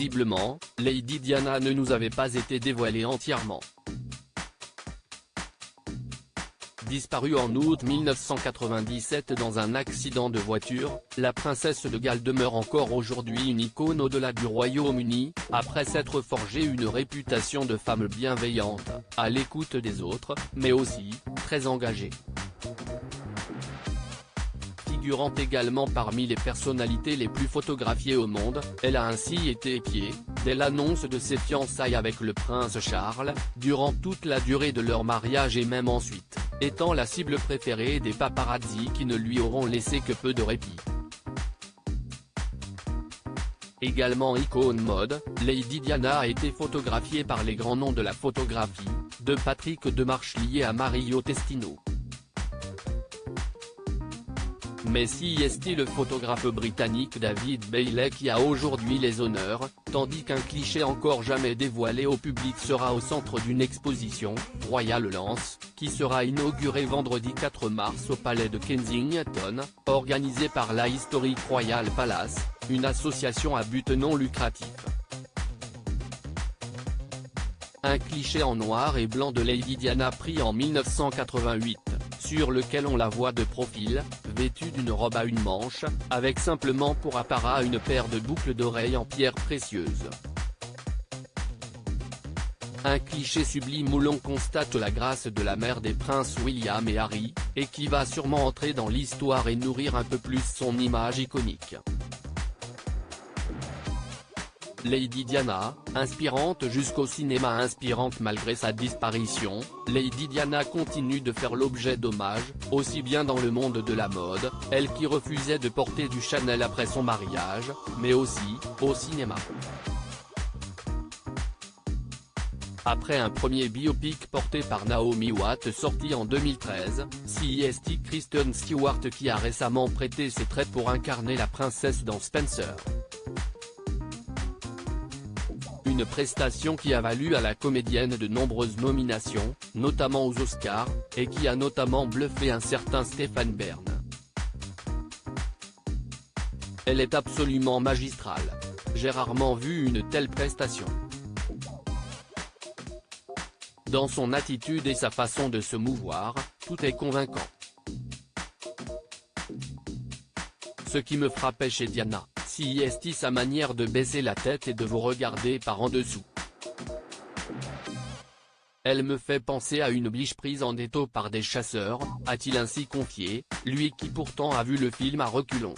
Visiblement, Lady Diana ne nous avait pas été dévoilée entièrement. Disparue en août 1997 dans un accident de voiture, la princesse de Galles demeure encore aujourd'hui une icône au-delà du Royaume-Uni, après s'être forgé une réputation de femme bienveillante, à l'écoute des autres, mais aussi, très engagée. Figurant également parmi les personnalités les plus photographiées au monde, elle a ainsi été épiée, dès l'annonce de ses fiançailles avec le prince Charles, durant toute la durée de leur mariage et même ensuite, étant la cible préférée des paparazzi qui ne lui auront laissé que peu de répit. Également icône mode, Lady Diana a été photographiée par les grands noms de la photographie, de Patrick Demarche à Mario Testino. Mais si est-il le photographe britannique David Bailey qui a aujourd'hui les honneurs, tandis qu'un cliché encore jamais dévoilé au public sera au centre d'une exposition, Royal Lens, qui sera inaugurée vendredi 4 mars au palais de Kensington, organisée par la Historic Royal Palace, une association à but non lucratif. Un cliché en noir et blanc de Lady Diana pris en 1988, sur lequel on la voit de profil, vêtue d'une robe à une manche, avec simplement pour apparat une paire de boucles d'oreilles en pierre précieuse. Un cliché sublime où l'on constate la grâce de la mère des princes William et Harry, et qui va sûrement entrer dans l'histoire et nourrir un peu plus son image iconique. Lady Diana, inspirante jusqu'au cinéma inspirante malgré sa disparition, Lady Diana continue de faire l'objet d'hommages, aussi bien dans le monde de la mode, elle qui refusait de porter du Chanel après son mariage, mais aussi, au cinéma. Après un premier biopic porté par Naomi Watts sorti en 2013, c'est Kristen Stewart qui a récemment prêté ses traits pour incarner la princesse dans Spencer. Une prestation qui a valu à la comédienne de nombreuses nominations, notamment aux Oscars, et qui a notamment bluffé un certain Stephen Byrne. Elle est absolument magistrale. J'ai rarement vu une telle prestation. Dans son attitude et sa façon de se mouvoir, tout est convaincant. Ce qui me frappait chez Diana, c'est sa manière de baisser la tête et de vous regarder par en dessous. Elle me fait penser à une biche prise en étau par des chasseurs, a-t-il ainsi confié, lui qui pourtant a vu le film à reculons.